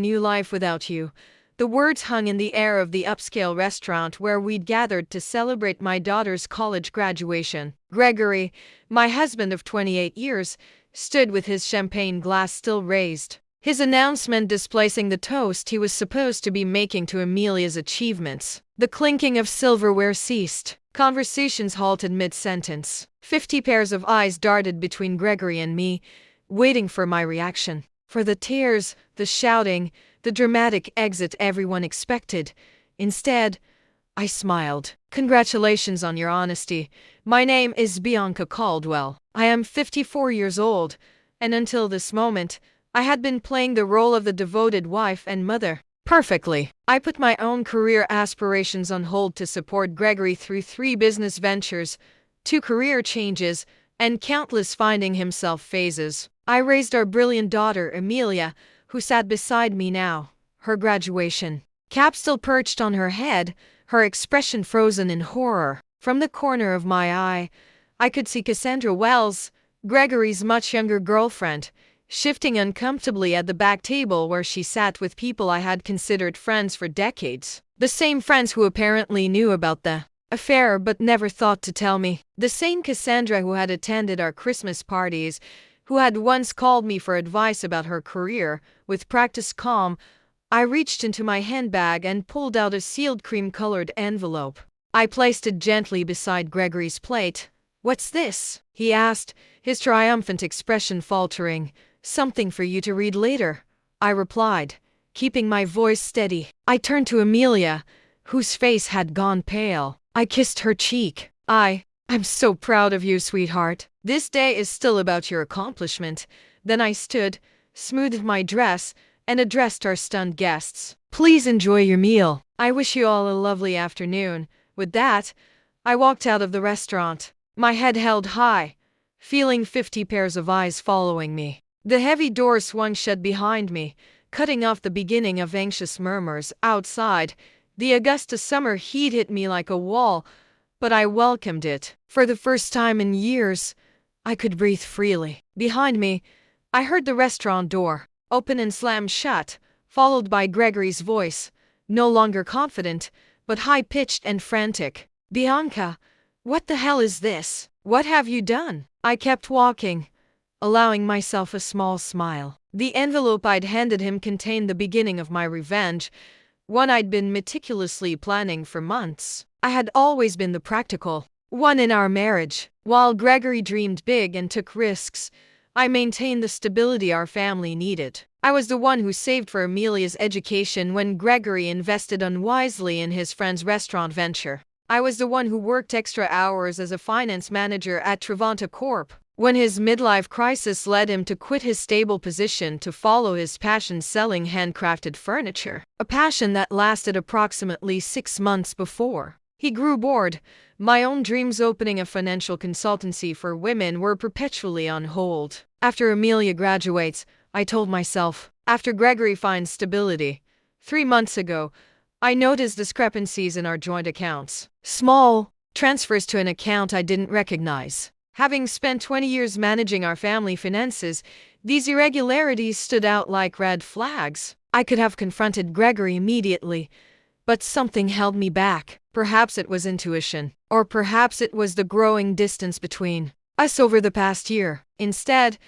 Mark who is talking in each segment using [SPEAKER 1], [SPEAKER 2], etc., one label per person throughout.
[SPEAKER 1] New life without you. The words hung in the air of the upscale restaurant where we'd gathered to celebrate my daughter's college graduation. Gregory, my husband of 28 years, stood with his champagne glass still raised, his announcement displacing the toast he was supposed to be making to Amelia's achievements. The clinking of silverware ceased. Conversations halted mid-sentence. 50 pairs of eyes darted between Gregory and me, waiting for my reaction. For the tears, the shouting, the dramatic exit everyone expected. Instead, I smiled. Congratulations on your honesty. My name is Bianca Caldwell. I am 54 years old, and until this moment, I had been playing the role of the devoted wife and mother perfectly. I put my own career aspirations on hold to support Gregory through 3 business ventures, 2 career changes, and countless finding himself phases. I raised our brilliant daughter, Amelia, who sat beside me now, her graduation cap still perched on her head, her expression frozen in horror. From the corner of my eye, I could see Cassandra Wells, Gregory's much younger girlfriend, shifting uncomfortably at the back table where she sat with people I had considered friends for decades. The same friends who apparently knew about the affair but never thought to tell me. The same Cassandra who had attended our Christmas parties, who had once called me for advice about her career. With practiced calm, I reached into my handbag and pulled out a sealed cream-colored envelope. I placed it gently beside Gregory's plate. "What's this?" he asked, his triumphant expression faltering. "Something for you to read later," I replied, keeping my voice steady. I turned to Amelia, whose face had gone pale. I kissed her cheek. I'm so proud of you, sweetheart. This day is still about your accomplishment." Then I stood, smoothed my dress, and addressed our stunned guests. "Please enjoy your meal. I wish you all a lovely afternoon." With that, I walked out of the restaurant, my head held high, feeling 50 pairs of eyes following me. The heavy door swung shut behind me, cutting off the beginning of anxious murmurs outside. The Augusta summer heat hit me like a wall, but I welcomed it. For the first time in years, I could breathe freely. Behind me, I heard the restaurant door open and slam shut, followed by Gregory's voice, no longer confident, but high-pitched and frantic. "Bianca, what the hell is this? What have you done?" I kept walking, allowing myself a small smile. The envelope I'd handed him contained the beginning of my revenge, one I'd been meticulously planning for months. I had always been the practical one in our marriage. While Gregory dreamed big and took risks, I maintained the stability our family needed. I was the one who saved for Amelia's education when Gregory invested unwisely in his friend's restaurant venture. I was the one who worked extra hours as a finance manager at Travanta Corp. when his midlife crisis led him to quit his stable position to follow his passion selling handcrafted furniture, a passion that lasted approximately 6 months before he grew bored. My own dreams opening a financial consultancy for women were perpetually on hold. After Amelia graduates, I told myself, after Gregory finds stability. 3 months ago, I noticed discrepancies in our joint accounts. Small transfers to an account I didn't recognize. Having spent 20 years managing our family finances, these irregularities stood out like red flags. I could have confronted Gregory immediately, but something held me back. Perhaps it was intuition, or perhaps it was the growing distance between us over the past year. Instead,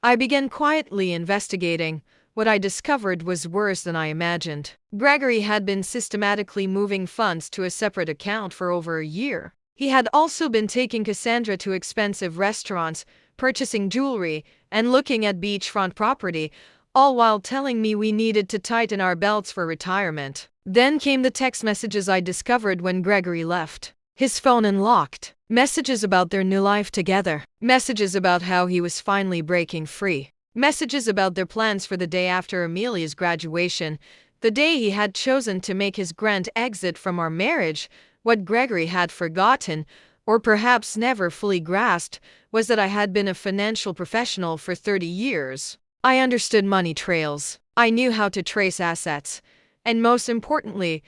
[SPEAKER 1] I began quietly investigating. What I discovered was worse than I imagined. Gregory had been systematically moving funds to a separate account for over a year. He had also been taking Cassandra to expensive restaurants, purchasing jewelry, and looking at beachfront property, all while telling me we needed to tighten our belts for retirement. Then came the text messages I discovered when Gregory left his phone unlocked. Messages about their new life together. Messages about how he was finally breaking free. Messages about their plans for the day after Amelia's graduation, the day he had chosen to make his grand exit from our marriage. What Gregory had forgotten, or perhaps never fully grasped, was that I had been a financial professional for 30 years. I understood money trails. I knew how to trace assets. And most importantly,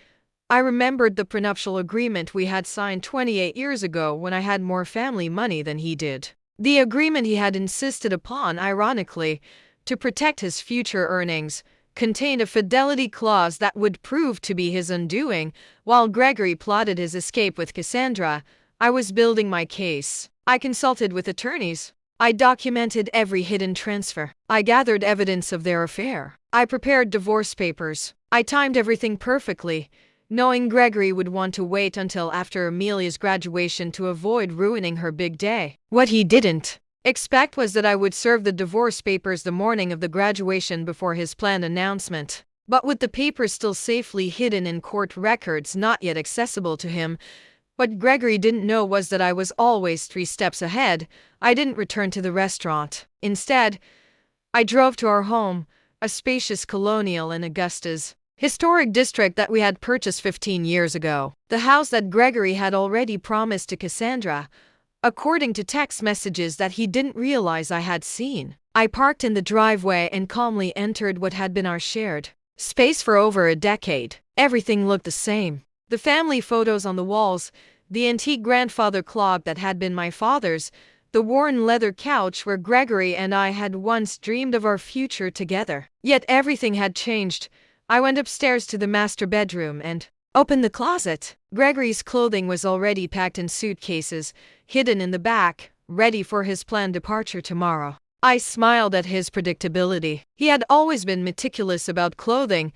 [SPEAKER 1] I remembered the prenuptial agreement we had signed 28 years ago when I had more family money than he did. The agreement he had insisted upon, ironically, to protect his future earnings, contained a fidelity clause that would prove to be his undoing. While Gregory plotted his escape with Cassandra, I was building my case. I consulted with attorneys. I documented every hidden transfer. I gathered evidence of their affair. I prepared divorce papers. I timed everything perfectly, knowing Gregory would want to wait until after Amelia's graduation to avoid ruining her big day. What he didn't expect was that I would serve the divorce papers the morning of the graduation before his planned announcement. But with the papers still safely hidden in court records not yet accessible to him, what Gregory didn't know was that I was always 3 steps ahead. I didn't return to the restaurant. Instead, I drove to our home, a spacious colonial in Augusta's historic district that we had purchased 15 years ago. The house that Gregory had already promised to Cassandra, according to text messages that he didn't realize I had seen. I parked in the driveway and calmly entered what had been our shared space for over a decade. Everything looked the same. The family photos on the walls, the antique grandfather clock that had been my father's, the worn leather couch where Gregory and I had once dreamed of our future together. Yet everything had changed. I went upstairs to the master bedroom and opened the closet. Gregory's clothing was already packed in suitcases, hidden in the back, ready for his planned departure tomorrow. I smiled at his predictability. He had always been meticulous about clothing,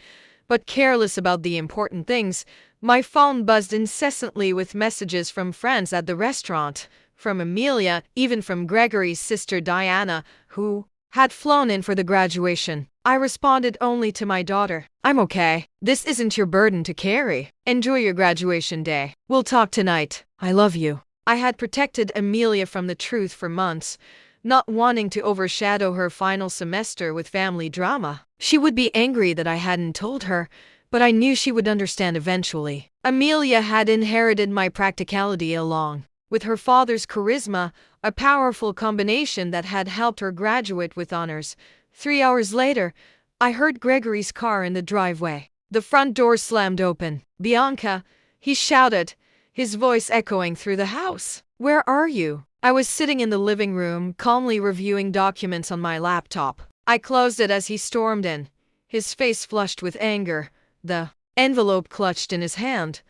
[SPEAKER 1] but careless about the important things. My phone buzzed incessantly with messages from friends at the restaurant, from Amelia, even from Gregory's sister Diana, who had flown in for the graduation. I responded only to my daughter. I'm okay. This isn't your burden to carry. Enjoy your graduation day. We'll talk tonight. I love you. I had protected Amelia from the truth for months, not wanting to overshadow her final semester with family drama. She would be angry that I hadn't told her, but I knew she would understand eventually. Amelia had inherited my practicality along with her father's charisma, a powerful combination that had helped her graduate with honors. 3 hours later, I heard Gregory's car in the driveway. The front door slammed open. "Bianca," he shouted, his voice echoing through the house. "Where are you?" I was sitting in the living room, calmly reviewing documents on my laptop. I closed it as he stormed in, his face flushed with anger, the envelope clutched in his hand.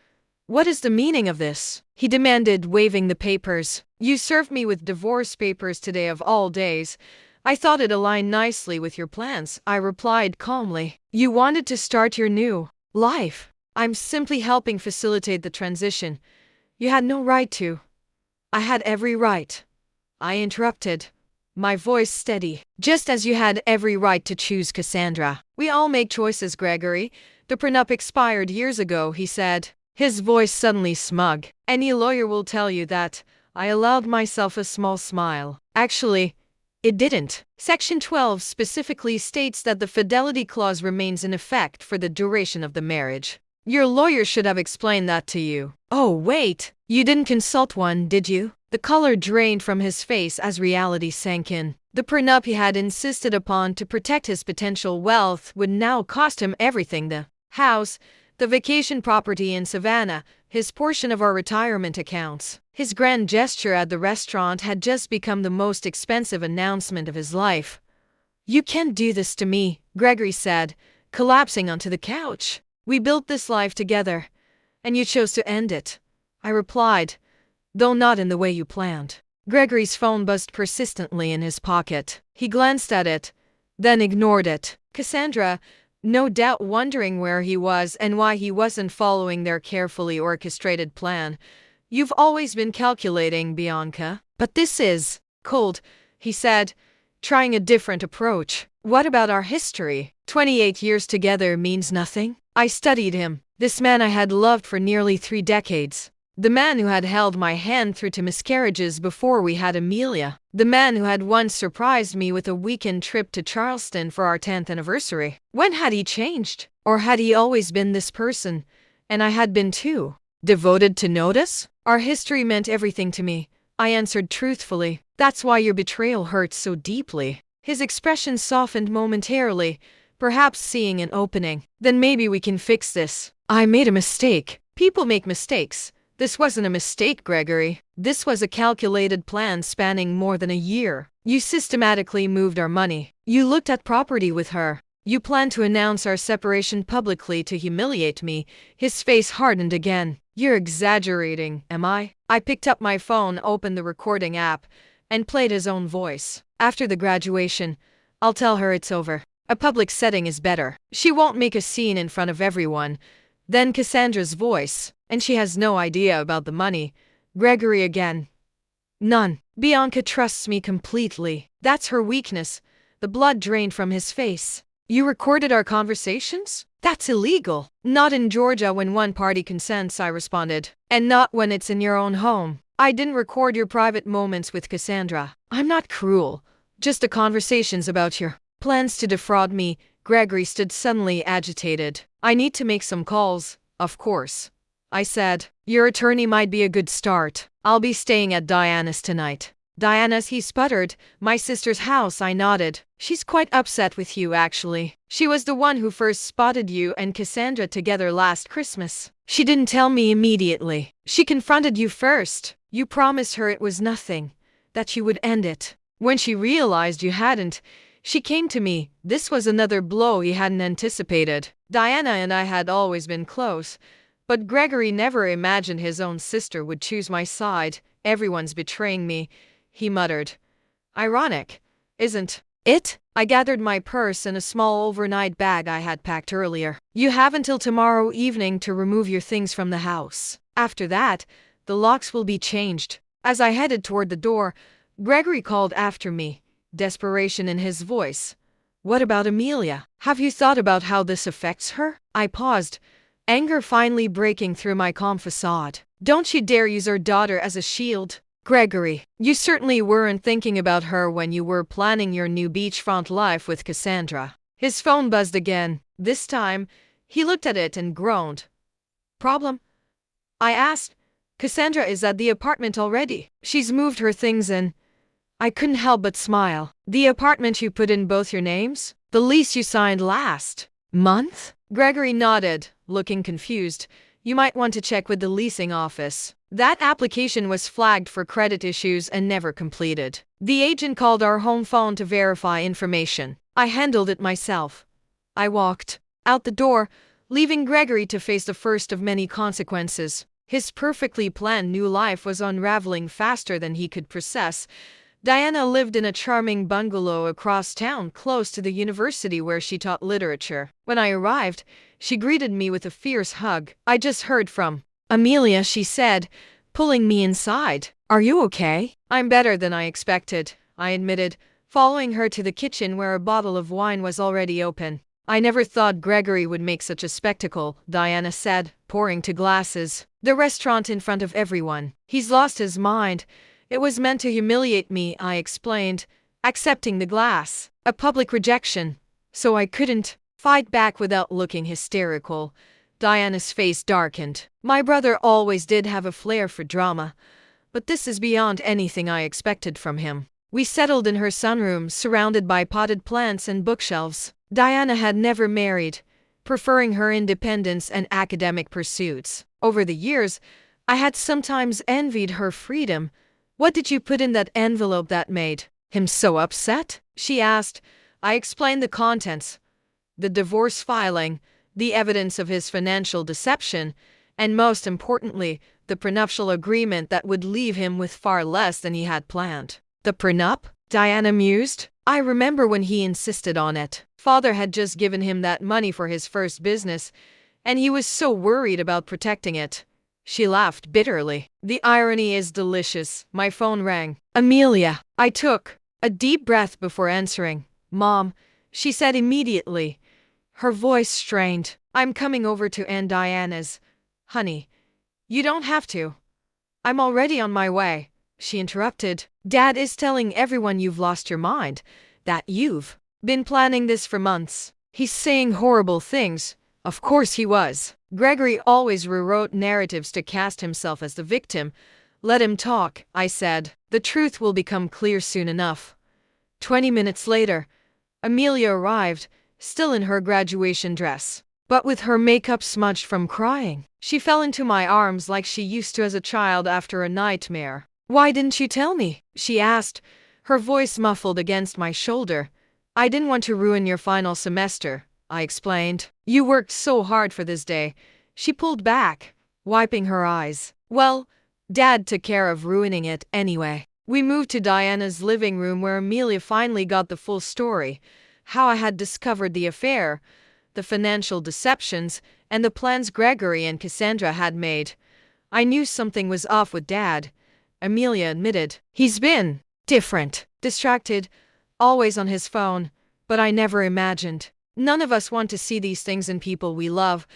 [SPEAKER 1] "What is the meaning of this?" he demanded, waving the papers. "You served me with divorce papers today of all days. I thought it aligned nicely with your plans," I replied calmly. "You wanted to start your new life. I'm simply helping facilitate the transition. You had no right to." "I had every right," I interrupted, my voice steady. "Just as you had every right to choose Cassandra. We all make choices, Gregory. The prenup expired years ago," he said, his voice suddenly smug. "Any lawyer will tell you that." I allowed myself a small smile. Actually, it didn't. Section 12 specifically states that the fidelity clause remains in effect for the duration of the marriage. Your lawyer should have explained that to you. Oh, wait. You didn't consult one, did you? The color drained from his face as reality sank in. The prenup he had insisted upon to protect his potential wealth would now cost him everything: the house, the vacation property in Savannah, his portion of our retirement accounts. His grand gesture at the restaurant had just become the most expensive announcement of his life. "You can't do this to me," Gregory said, collapsing onto the couch. "We built this life together, and you chose to end it," I replied, though not in the way you planned. Gregory's phone buzzed persistently in his pocket. He glanced at it, then ignored it. Cassandra, no doubt wondering where he was and why he wasn't following their carefully orchestrated plan. "You've always been calculating, Bianca. But this is cold," he said, trying a different approach. "What about our history? 28 years together means nothing?" I studied him, this man I had loved for nearly 3 decades. The man who had held my hand through to miscarriages before we had Amelia. The man who had once surprised me with a weekend trip to Charleston for our 10th anniversary. When had he changed? Or had he always been this person, and I had been too devoted to notice? "Our history meant everything to me," I answered truthfully. "That's why your betrayal hurts so deeply." His expression softened momentarily, perhaps seeing an opening. "Then maybe we can fix this. I made a mistake." People make mistakes. This wasn't a mistake, Gregory. This was a calculated plan spanning more than a year. You systematically moved our money. You looked at property with her. You plan to announce our separation publicly to humiliate me. His face hardened again. You're exaggerating, am I? I picked up my phone, opened the recording app, and played his own voice. After the graduation, I'll tell her it's over. A public setting is better. She won't make a scene in front of everyone. Then Cassandra's voice. And she has no idea about the money. Gregory again. None. Bianca trusts me completely. That's her weakness. The blood drained from his face. You recorded our conversations? That's illegal. Not in Georgia when one party consents, I responded. And not when it's in your own home. I didn't record your private moments with Cassandra. I'm not cruel. Just the conversations about your plans to defraud me. Gregory stood suddenly agitated. I need to make some calls, of course. I said. Your attorney might be a good start. I'll be staying at Diana's tonight. Diana's, he sputtered. My sister's house, I nodded. She's quite upset with you, actually. She was the one who first spotted you and Cassandra together last Christmas. She didn't tell me immediately. She confronted you first. You promised her it was nothing, that you would end it. When she realized you hadn't, she came to me. This was another blow he hadn't anticipated. Diana and I had always been close, but Gregory never imagined his own sister would choose my side. Everyone's betraying me, he muttered. Ironic, isn't it? I gathered my purse and a small overnight bag I had packed earlier. You have until tomorrow evening to remove your things from the house. After that, the locks will be changed. As I headed toward the door, Gregory called after me, desperation in his voice. What about Amelia? Have you thought about how this affects her? I paused, anger finally breaking through my calm facade. Don't you dare use our daughter as a shield. Gregory, you certainly weren't thinking about her when you were planning your new beachfront life with Cassandra. His phone buzzed again. This time, he looked at it and groaned. Problem? I asked. Cassandra is at the apartment already. She's moved her things in. I couldn't help but smile. The apartment you put in both your names? The lease you signed last month? Gregory nodded, looking confused. You might want to check with the leasing office. That application was flagged for credit issues and never completed. The agent called our home phone to verify information. I handled it myself. I walked out the door, leaving Gregory to face the first of many consequences. His perfectly planned new life was unraveling faster than he could process. Diana lived in a charming bungalow across town, close to the university where she taught literature. When I arrived, she greeted me with a fierce hug. I just heard from Amelia, she said, pulling me inside. Are you okay? I'm better than I expected, I admitted, following her to the kitchen where a bottle of wine was already open. I never thought Gregory would make such a spectacle, Diana said, pouring two glasses. The restaurant in front of everyone. He's lost his mind. It was meant to humiliate me, I explained, accepting the glass. A public rejection. So I couldn't fight back without looking hysterical. Diana's face darkened. My brother always did have a flair for drama, but this is beyond anything I expected from him. We settled in her sunroom, surrounded by potted plants and bookshelves. Diana had never married, preferring her independence and academic pursuits. Over the years, I had sometimes envied her freedom. What did you put in that envelope that made him so upset? She asked. I explained the contents. The divorce filing, the evidence of his financial deception, and most importantly, the prenuptial agreement that would leave him with far less than he had planned. The prenup? Diana mused. I remember when he insisted on it. Father had just given him that money for his first business, and he was so worried about protecting it. She laughed bitterly. The irony is delicious. My phone rang. Amelia. I took a deep breath before answering. Mom, she said immediately, her voice strained. I'm coming over to Aunt Diana's. Honey, you don't have to. I'm already on my way. She interrupted. Dad is telling everyone you've lost your mind, that you've been planning this for months. He's saying horrible things. Of course he was. Gregory always rewrote narratives to cast himself as the victim. Let him talk, I said. The truth will become clear soon enough. 20 minutes later, Amelia arrived, still in her graduation dress, but with her makeup smudged from crying. She fell into my arms like she used to as a child after a nightmare. Why didn't you tell me? She asked, her voice muffled against my shoulder. I didn't want to ruin your final semester, I explained. You worked so hard for this day. She pulled back, wiping her eyes. Well, Dad took care of ruining it anyway. We moved to Diana's living room where Amelia finally got the full story. How I had discovered the affair, the financial deceptions, and the plans Gregory and Cassandra had made. I knew something was off with Dad, Amelia admitted. He's been different, distracted, always on his phone, but I never imagined. None of us want to see these things in people we love,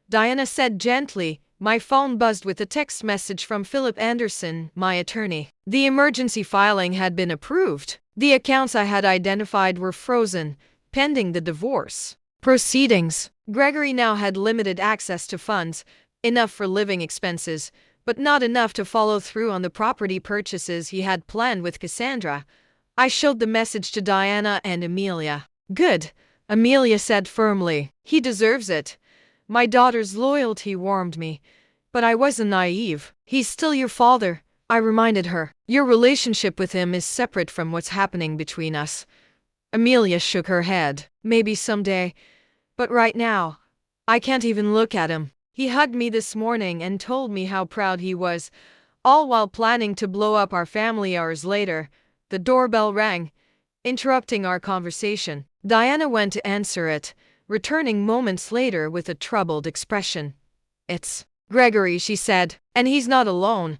[SPEAKER 1] Diana said gently. My phone buzzed with a text message from Philip Anderson, my attorney. The emergency filing had been approved. The accounts I had identified were frozen, pending the divorce proceedings. Gregory now had limited access to funds, enough for living expenses, but not enough to follow through on the property purchases he had planned with Cassandra. I showed the message to Diana and Amelia. Good, Amelia said firmly. He deserves it. My daughter's loyalty warmed me, but I wasn't naive. He's still your father, I reminded her. Your relationship with him is separate from what's happening between us. Amelia shook her head. Maybe someday, but right now, I can't even look at him. He hugged me this morning and told me how proud he was, all while planning to blow up our family hours later. The doorbell rang, interrupting our conversation. Diana went to answer it, returning moments later with a troubled expression. It's Gregory, she said, and he's not alone.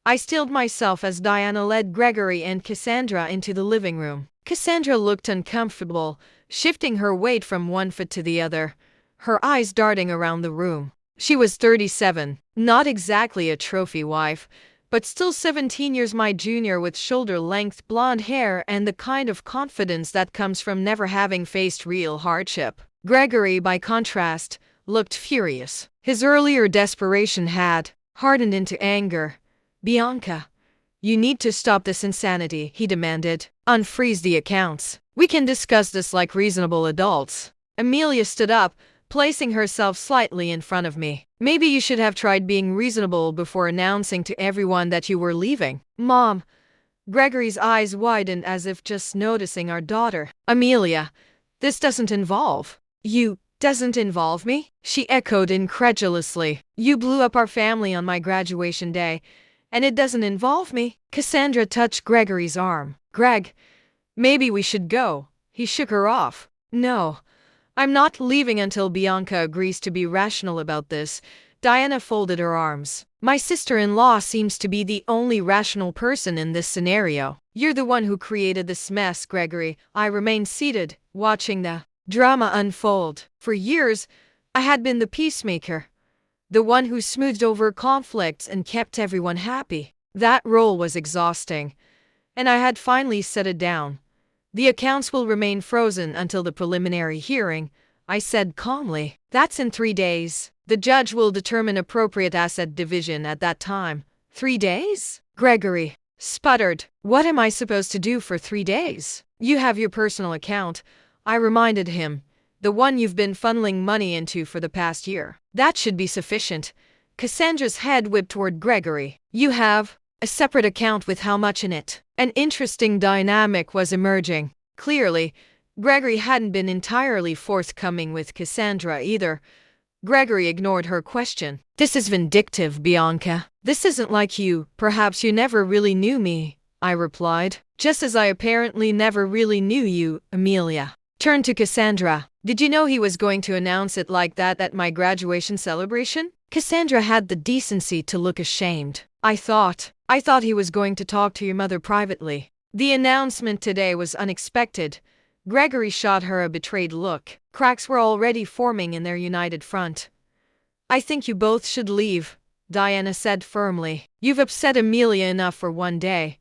[SPEAKER 1] I steeled myself as Diana led Gregory and Cassandra into the living room. Cassandra looked uncomfortable, shifting her weight from one foot to the other, her eyes darting around the room. She was 37, not exactly a trophy wife, but still 17 years my junior, with shoulder-length blonde hair and the kind of confidence that comes from never having faced real hardship. Gregory, by contrast, looked furious. His earlier desperation had hardened into anger. Bianca, you need to stop this insanity, he demanded. Unfreeze the accounts. We can discuss this like reasonable adults. Amelia stood up, placing herself slightly in front of me. Maybe you should have tried being reasonable before announcing to everyone that you were leaving. Mom. Gregory's eyes widened as if just noticing our daughter. Amelia, this doesn't involve you. Doesn't involve me? She echoed incredulously. You blew up our family on my graduation day, and it doesn't involve me? Cassandra touched Gregory's arm. Greg, maybe we should go. He shook her off. No, I'm not leaving until Bianca agrees to be rational about this. Diana folded her arms. My sister-in-law seems to be the only rational person in this scenario. You're the one who created this mess, Gregory. I remained seated, watching the drama unfold. For years, I had been the peacemaker, the one who smoothed over conflicts and kept everyone happy. That role was exhausting, and I had finally set it down. The accounts will remain frozen until the preliminary hearing, I said calmly. That's in 3 days. The judge will determine appropriate asset division at that time. 3 days? Gregory sputtered. What am I supposed to do for 3 days? You have your personal account, I reminded him. The one you've been funneling money into for the past year. That should be sufficient. Cassandra's head whipped toward Gregory. You have a separate account with how much in it? An interesting dynamic was emerging. Clearly, Gregory hadn't been entirely forthcoming with Cassandra either. Gregory ignored her question. This is vindictive, Bianca. This isn't like you. Perhaps you never really knew me, I replied. Just as I apparently never really knew you, Amelia turned to Cassandra. Did you know he was going to announce it like that at my graduation celebration? Cassandra had the decency to look ashamed. I thought he was going to talk to your mother privately. The announcement today was unexpected. Gregory shot her a betrayed look. Cracks were already forming in their united front. I think you both should leave, Diana said firmly. You've upset Amelia enough for one day.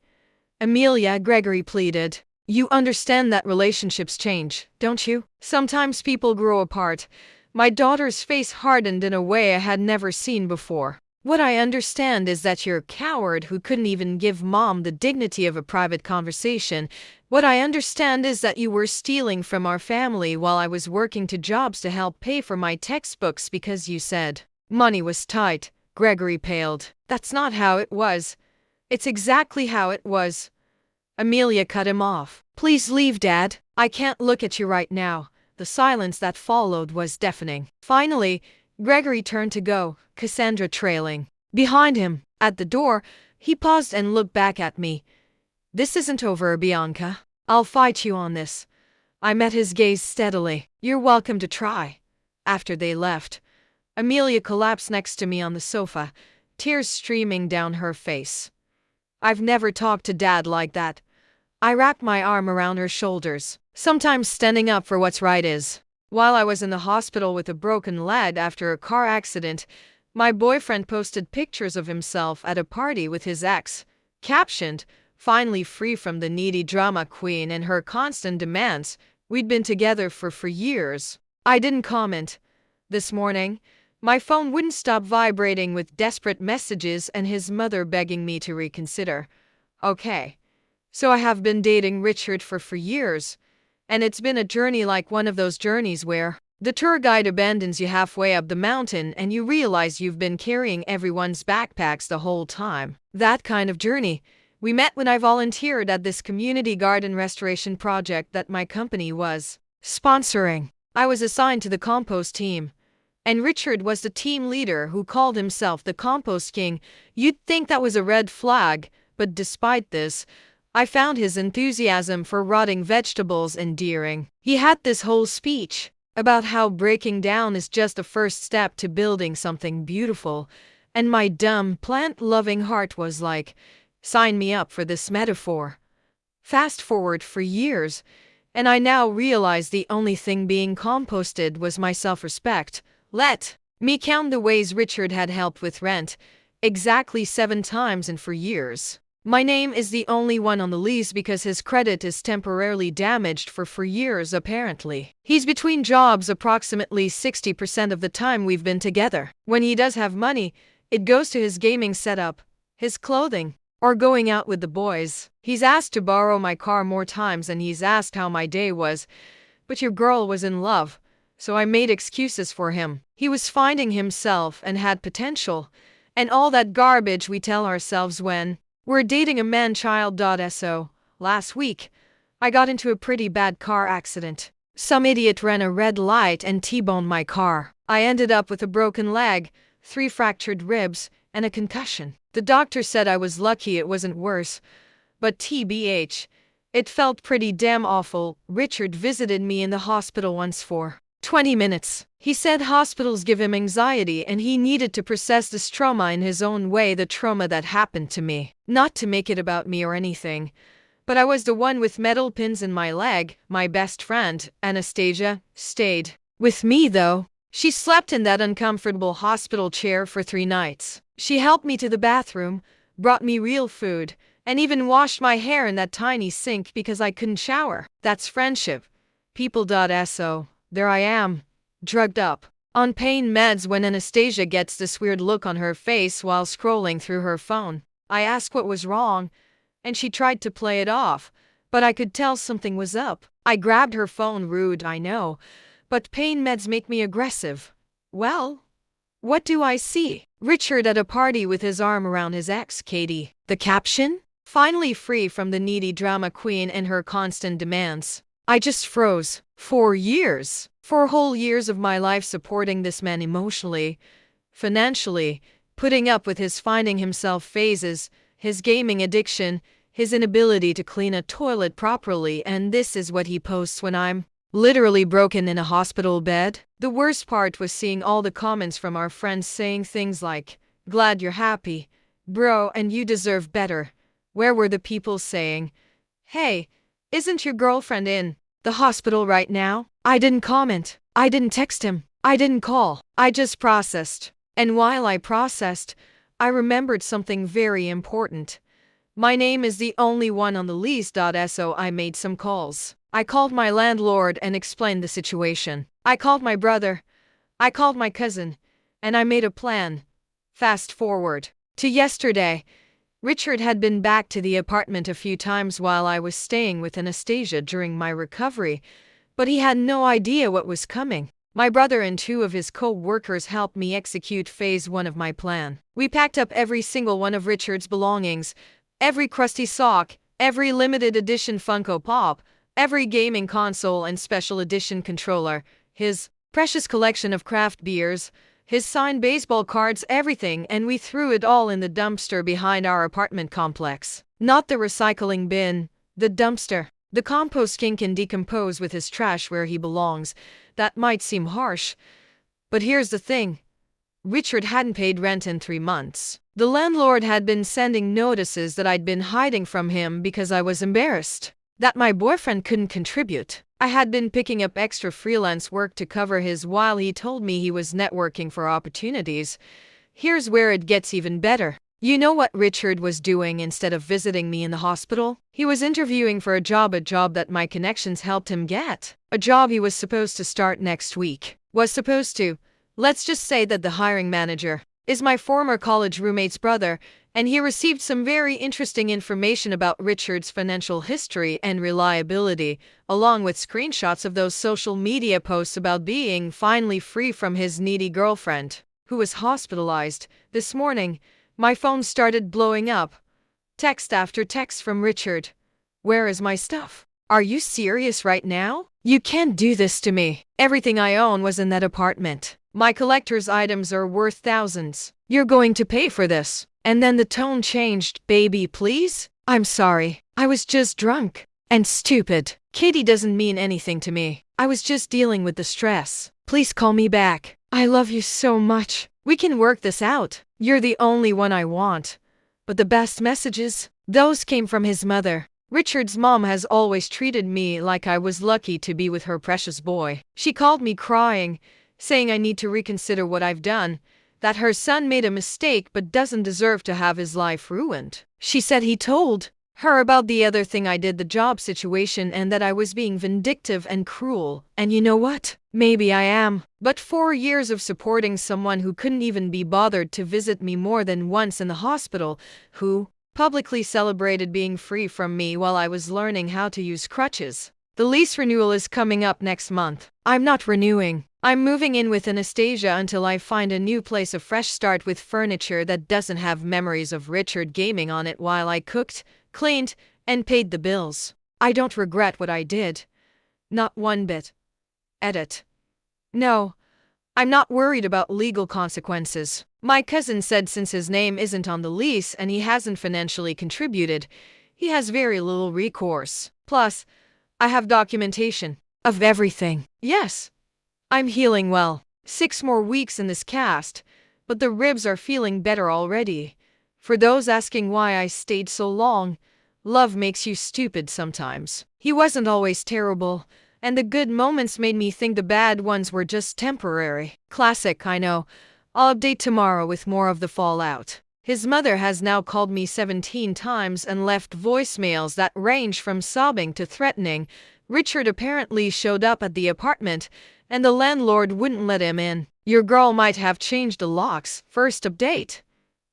[SPEAKER 1] Amelia, Gregory pleaded. You understand that relationships change, don't you? Sometimes people grow apart. My daughter's face hardened in a way I had never seen before. What I understand is that you're a coward who couldn't even give Mom the dignity of a private conversation. What I understand is that you were stealing from our family while I was working 2 jobs to help pay for my textbooks because you said money was tight. Gregory paled. That's not how it was. It's exactly how it was. Amelia cut him off. Please leave, Dad. I can't look at you right now. The silence that followed was deafening. Finally, Gregory turned to go, Cassandra trailing behind him. At the door, he paused and looked back at me. This isn't over, Bianca. I'll fight you on this. I met his gaze steadily. You're welcome to try. After they left, Amelia collapsed next to me on the sofa, tears streaming down her face. I've never talked to Dad like that. I wrapped my arm around her shoulders. Sometimes standing up for what's right is. While I was in the hospital with a broken leg after a car accident, my boyfriend posted pictures of himself at a party with his ex, captioned, "Finally free from the needy drama queen and her constant demands. We'd been together for years." I didn't comment. This morning, my phone wouldn't stop vibrating with desperate messages and his mother begging me to reconsider. Okay. So I have been dating Richard for years, and it's been a journey like one of those journeys where the tour guide abandons you halfway up the mountain and you realize you've been carrying everyone's backpacks the whole time. That kind of journey. We met when I volunteered at this community garden restoration project that my company was sponsoring. I was assigned to the compost team, and Richard was the team leader who called himself the Compost King. You'd think that was a red flag, but despite this, I found his enthusiasm for rotting vegetables endearing. He had this whole speech about how breaking down is just the first step to building something beautiful, and my dumb, plant-loving heart was like, sign me up for this metaphor. Fast forward for years, and I now realize the only thing being composted was my self-respect. Let me count the ways Richard had helped with rent, exactly 7 times and for years. My name is the only one on the lease because his credit is temporarily damaged for years apparently. He's between jobs approximately 60% of the time we've been together. When he does have money, it goes to his gaming setup, his clothing, or going out with the boys. He's asked to borrow my car more times than he's asked how my day was, but your girl was in love, so I made excuses for him. He was finding himself and had potential, and all that garbage we tell ourselves when we're dating a man-child. So, last week, I got into a pretty bad car accident. Some idiot ran a red light and T-boned my car. I ended up with a broken leg, 3 fractured ribs, and a concussion. The doctor said I was lucky it wasn't worse, but TBH, it felt pretty damn awful. Richard visited me in the hospital once for 20 minutes. He said hospitals give him anxiety and he needed to process this trauma in his own way, the trauma that happened to me. Not to make it about me or anything, but I was the one with metal pins in my leg. My best friend, Anastasia, stayed with me though. She slept in that uncomfortable hospital chair for 3 nights. She helped me to the bathroom, brought me real food, and even washed my hair in that tiny sink because I couldn't shower. That's friendship. People.so. There I am, drugged up, on pain meds when Anastasia gets this weird look on her face while scrolling through her phone. I asked what was wrong, and she tried to play it off, but I could tell something was up. I grabbed her phone. Rude, I know, but pain meds make me aggressive. Well, what do I see? Richard at a party with his arm around his ex, Katie. The caption? Finally free from the needy drama queen and her constant demands. I just froze. 4 years. 4 whole years of my life supporting this man emotionally, financially, putting up with his finding himself phases, his gaming addiction, his inability to clean a toilet properly, and this is what he posts when I'm literally broken in a hospital bed. The worst part was seeing all the comments from our friends saying things like, "Glad you're happy, bro, and you deserve better." Where were the people saying, "Hey, isn't your girlfriend in the hospital right now?" I didn't comment. I didn't text him. I didn't call. I just processed. And while I processed, I remembered something very important. My name is the only one on the lease. So I made some calls. I called my landlord and explained the situation. I called my brother. I called my cousin. And I made a plan. Fast forward to yesterday. Richard had been back to the apartment a few times while I was staying with Anastasia during my recovery, but he had no idea what was coming. My brother and 2 of his co-workers helped me execute phase 1 of my plan. We packed up every single one of Richard's belongings, every crusty sock, every limited edition Funko Pop, Every gaming console and special edition controller, his precious collection of craft beers, his signed baseball cards, everything, and we threw it all in the dumpster behind our apartment complex. Not the recycling bin, the dumpster. The compost king can decompose with his trash where he belongs. That might seem harsh, but here's the thing. Richard hadn't paid rent in 3 months. The landlord had been sending notices that I'd been hiding from him because I was embarrassed that my boyfriend couldn't contribute. I had been picking up extra freelance work to cover his while he told me he was networking for opportunities. Here's where it gets even better. You know what Richard was doing instead of visiting me in the hospital? He was interviewing for a job that my connections helped him get. A job he was supposed to start next week. Was supposed to. Let's just say that the hiring manager is my former college roommate's brother, and he received some very interesting information about Richard's financial history and reliability, along with screenshots of those social media posts about being finally free from his needy girlfriend, who was hospitalized. This morning, my phone started blowing up. Text after text from Richard. Where is my stuff? Are you serious right now? You can't do this to me. Everything I own was in that apartment. My collector's items are worth thousands. You're going to pay for this. And then the tone changed. Baby, please? I'm sorry. I was just drunk. And stupid. Katie doesn't mean anything to me. I was just dealing with the stress. Please call me back. I love you so much. We can work this out. You're the only one I want. But the best messages? Those came from his mother. Richard's mom has always treated me like I was lucky to be with her precious boy. She called me crying, saying I need to reconsider what I've done, that her son made a mistake but doesn't deserve to have his life ruined. She said he told her about the other thing I did, the job situation, and that I was being vindictive and cruel. And you know what? Maybe I am. But 4 years of supporting someone who couldn't even be bothered to visit me more than once in the hospital, who publicly celebrated being free from me while I was learning how to use crutches. The lease renewal is coming up next month. I'm not renewing. I'm moving in with Anastasia until I find a new place, a fresh start with furniture that doesn't have memories of Richard gaming on it while I cooked, cleaned, and paid the bills. I don't regret what I did. Not one bit. Edit. No, I'm not worried about legal consequences. My cousin said since his name isn't on the lease and he hasn't financially contributed, he has very little recourse. Plus, I have documentation of everything. Yes, I'm healing well. 6 more weeks in this cast, but the ribs are feeling better already. For those asking why I stayed so long, love makes you stupid sometimes. He wasn't always terrible, and the good moments made me think the bad ones were just temporary. Classic, I know. I'll update tomorrow with more of the fallout. His mother has now called me 17 times and left voicemails that range from sobbing to threatening. Richard apparently showed up at the apartment, and the landlord wouldn't let him in. Your girl might have changed the locks. First update.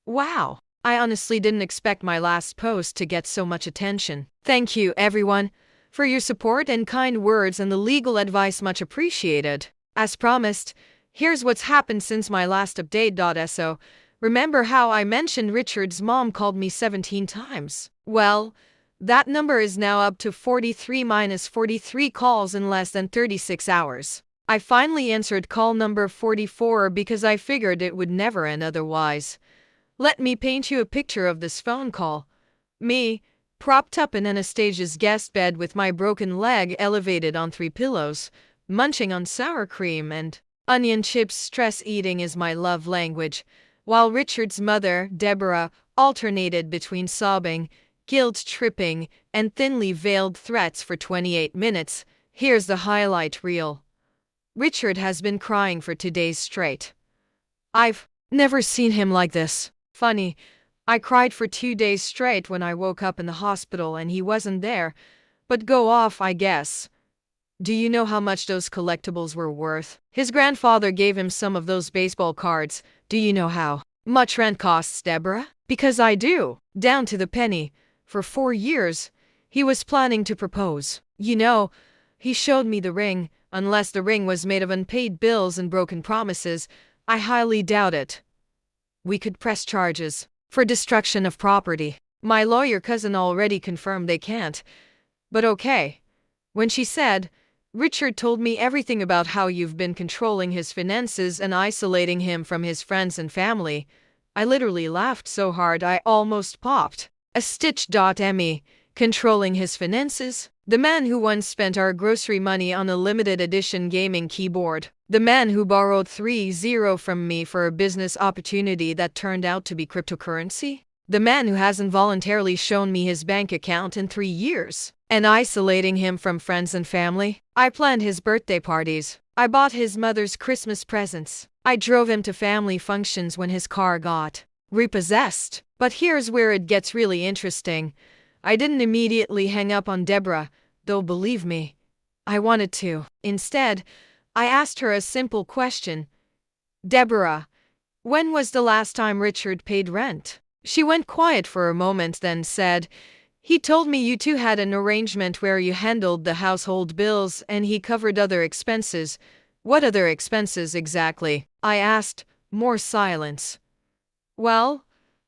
[SPEAKER 1] Wow. I honestly didn't expect my last post to get so much attention. Thank you, everyone, for your support and kind words and the legal advice, much appreciated. As promised, here's what's happened since my last update. Remember how I mentioned Richard's mom called me 17 times? Well, that number is now up to 43 minus 43 calls in less than 36 hours. I finally answered call number 44 because I figured it would never end otherwise. Let me paint you a picture of this phone call. Me, propped up in Anastasia's guest bed with my broken leg elevated on 3 pillows, munching on sour cream and onion chips. Stress eating is my love language, while Richard's mother, Deborah, alternated between sobbing, guilt-tripping, and thinly veiled threats for 28 minutes. Here's the highlight reel. Richard has been crying for 2 days straight. I've never seen him like this. Funny, I cried for 2 days straight when I woke up in the hospital and he wasn't there. But go off, I guess. Do you know how much those collectibles were worth? His grandfather gave him some of those baseball cards. Do you know how much rent costs, Deborah? Because I do. Down to the penny. For 4 years, he was planning to propose. You know, he showed me the ring. Unless the ring was made of unpaid bills and broken promises, I highly doubt it. We could press charges for destruction of property. My lawyer cousin already confirmed they can't. But okay. When she said, "Richard told me everything about how you've been controlling his finances and isolating him from his friends and family," I literally laughed so hard I almost popped. A stitch. Emmy, controlling his finances? The man who once spent our grocery money on a limited edition gaming keyboard. The man who borrowed 30 from me for a business opportunity that turned out to be cryptocurrency? The man who hasn't voluntarily shown me his bank account in 3 years. And isolating him from friends and family? I planned his birthday parties. I bought his mother's Christmas presents. I drove him to family functions when his car got repossessed. But here's where it gets really interesting. I didn't immediately hang up on Deborah, though believe me, I wanted to. Instead, I asked her a simple question. "Deborah, when was the last time Richard paid rent?" She went quiet for a moment, then said, "He told me you two had an arrangement where you handled the household bills and he covered other expenses." "What other expenses exactly?" I asked. More silence. "Well,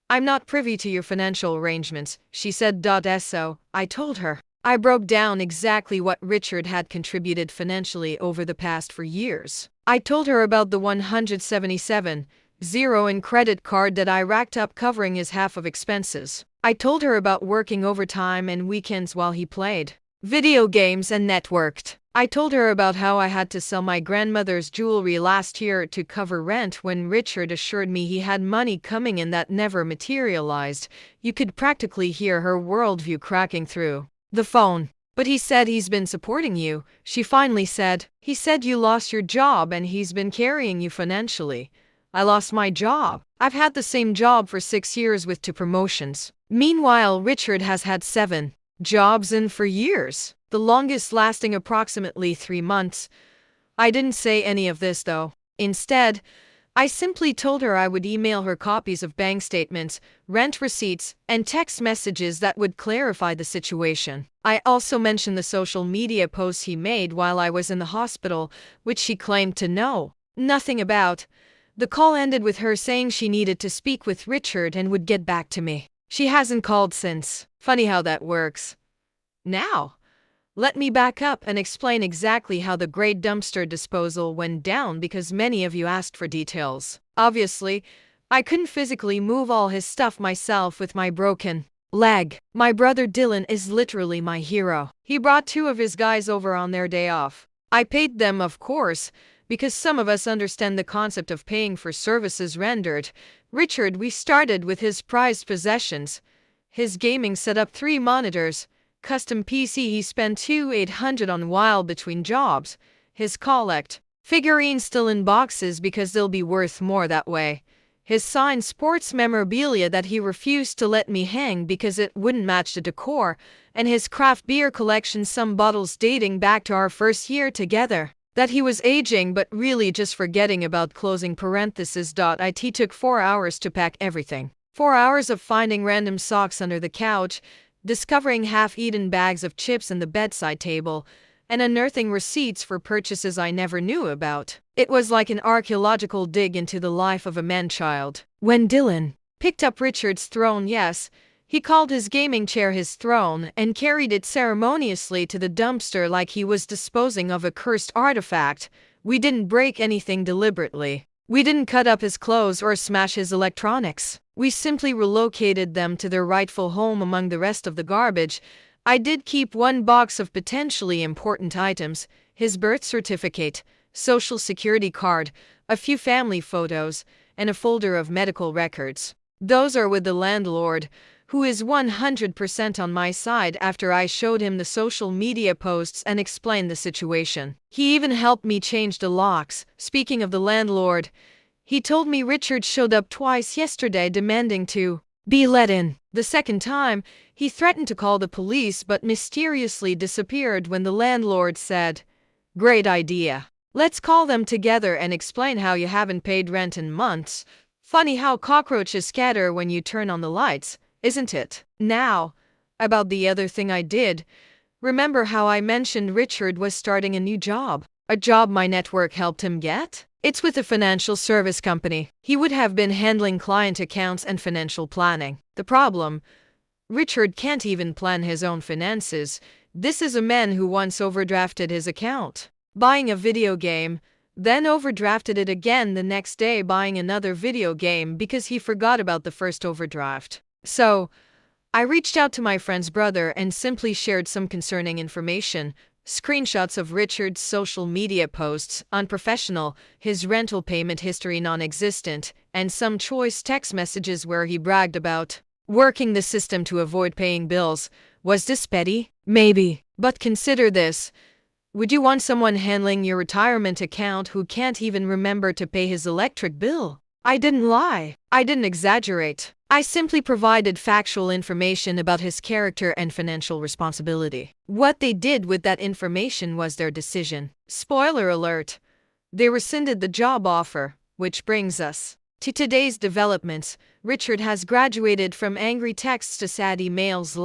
[SPEAKER 1] I'm not privy to your financial arrangements," she said. So I told her. I broke down exactly what Richard had contributed financially over the past 4 years. I told her about the 177 in credit card that I racked up covering his half of expenses. I told her about working overtime and weekends while he played video games and networked. I told her about how I had to sell my grandmother's jewelry last year to cover rent when Richard assured me he had money coming in that never materialized. You could practically hear her worldview cracking through the phone. "But he said he's been supporting you," she finally said. "He said you lost your job and he's been carrying you financially." I lost my job. I've had the same job for 6 years with 2 promotions. Meanwhile, Richard has had 7 jobs in 4 years, the longest lasting approximately 3 months. I didn't say any of this though. Instead, I simply told her I would email her copies of bank statements, rent receipts, and text messages that would clarify the situation. I also mentioned the social media posts he made while I was in the hospital, which she claimed to know nothing about. The call ended with her saying she needed to speak with Richard and would get back to me. She hasn't called since. Funny how that works. Now, let me back up and explain exactly how the great dumpster disposal went down because many of you asked for details. Obviously, I couldn't physically move all his stuff myself with my broken leg. My brother Dylan is literally my hero. He brought 2 of his guys over on their day off. I paid them, of course, because some of us understand the concept of paying for services rendered. Richard, we started with his prized possessions. His gaming setup, 3 monitors, custom PC he spent $2,800 on while between jobs. His collect figurines still in boxes because they'll be worth more that way. His signed sports memorabilia that he refused to let me hang because it wouldn't match the decor. And his craft beer collection, some bottles dating back to our first year together. That he was aging but really just forgetting about closing parenthesis. It took 4 hours to pack everything. 4 hours of finding random socks under the couch, discovering half-eaten bags of chips in the bedside table, and unearthing receipts for purchases I never knew about. It was like an archaeological dig into the life of a man-child. When Dylan picked up Richard's throne, yes, he called his gaming chair his throne and carried it ceremoniously to the dumpster like he was disposing of a cursed artifact. We didn't break anything deliberately. We didn't cut up his clothes or smash his electronics. We simply relocated them to their rightful home among the rest of the garbage. I did keep 1 box of potentially important items: his birth certificate, social security card, a few family photos, and a folder of medical records. Those are with the landlord, who is 100% on my side after I showed him the social media posts and explained the situation. He even helped me change the locks. Speaking of the landlord, he told me Richard showed up twice yesterday demanding to be let in. The second time, he threatened to call the police but mysteriously disappeared when the landlord said, "Great idea. Let's call them together and explain how you haven't paid rent in months." Funny how cockroaches scatter when you turn on the lights, isn't it? Now, about the other thing I did. Remember how I mentioned Richard was starting a new job? A job my network helped him get? It's with a financial service company. He would have been handling client accounts and financial planning. The problem? Richard can't even plan his own finances. This is a man who once overdrafted his account, buying a video game, then overdrafted it again the next day buying another video game because he forgot about the first overdraft. So, I reached out to my friend's brother and simply shared some concerning information. Screenshots of Richard's social media posts, unprofessional, his rental payment history non-existent, and some choice text messages where he bragged about working the system to avoid paying bills. Was this petty? Maybe. But consider this. Would you want someone handling your retirement account who can't even remember to pay his electric bill? I didn't lie. I didn't exaggerate. I simply provided factual information about his character and financial responsibility. What they did with that information was their decision. Spoiler alert. They rescinded the job offer, which brings us to today's developments. Richard has graduated from angry texts to sad emails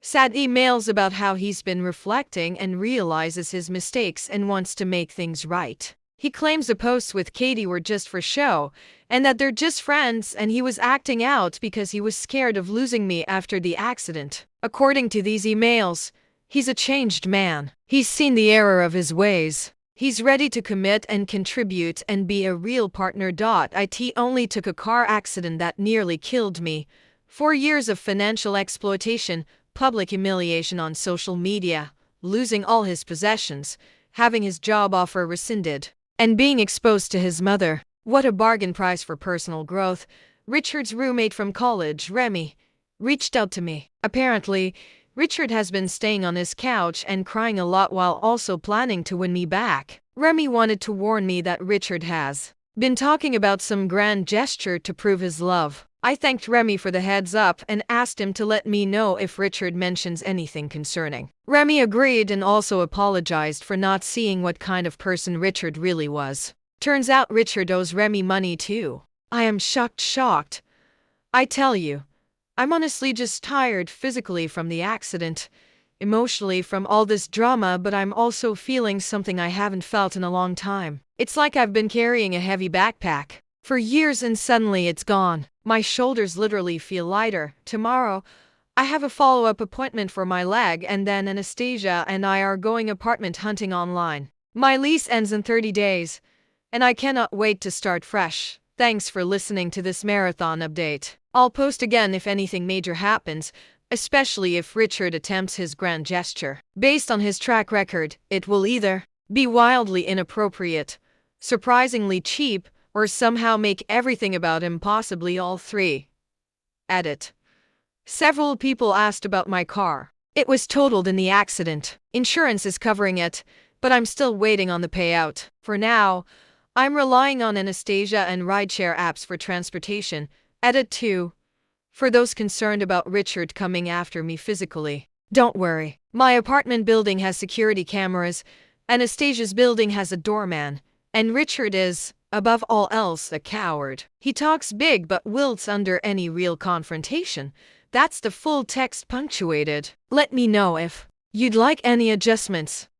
[SPEAKER 1] sad emails about how he's been reflecting and realizes his mistakes and wants to make things right. He claims the posts with Katie were just for show, and that they're just friends and he was acting out because he was scared of losing me after the accident. According to these emails, he's a changed man. He's seen the error of his ways. He's ready to commit and contribute and be a real partner. It only took a car accident that nearly killed me, 4 years of financial exploitation, public humiliation on social media, losing all his possessions, having his job offer rescinded, and being exposed to his mother. What a bargain price for personal growth. Richard's roommate from college, Remy, reached out to me. Apparently, Richard has been staying on his couch and crying a lot while also planning to win me back. Remy wanted to warn me that Richard has been talking about some grand gesture to prove his love. I thanked Remy for the heads up and asked him to let me know if Richard mentions anything concerning. Remy agreed and also apologized for not seeing what kind of person Richard really was. Turns out Richard owes Remy money too. I am shocked. I tell you, I'm honestly just tired physically from the accident, emotionally from all this drama, but I'm also feeling something I haven't felt in a long time. It's like I've been carrying a heavy backpack for years and suddenly it's gone. My shoulders literally feel lighter. Tomorrow, I have a follow-up appointment for my leg and then Anastasia and I are going apartment hunting online. My lease ends in 30 days, and I cannot wait to start fresh. Thanks for listening to this marathon update. I'll post again if anything major happens, especially if Richard attempts his grand gesture. Based on his track record, it will either be wildly inappropriate, surprisingly cheap, or somehow make everything about him, possibly all three. Edit. Several people asked about my car. It was totaled in the accident. Insurance is covering it, but I'm still waiting on the payout. For now, I'm relying on Anastasia and rideshare apps for transportation. Edit 2. For those concerned about Richard coming after me physically, don't worry. My apartment building has security cameras, Anastasia's building has a doorman, and Richard is, above all else, a coward. He talks big but wilts under any real confrontation. That's the full text punctuated. Let me know if you'd like any adjustments.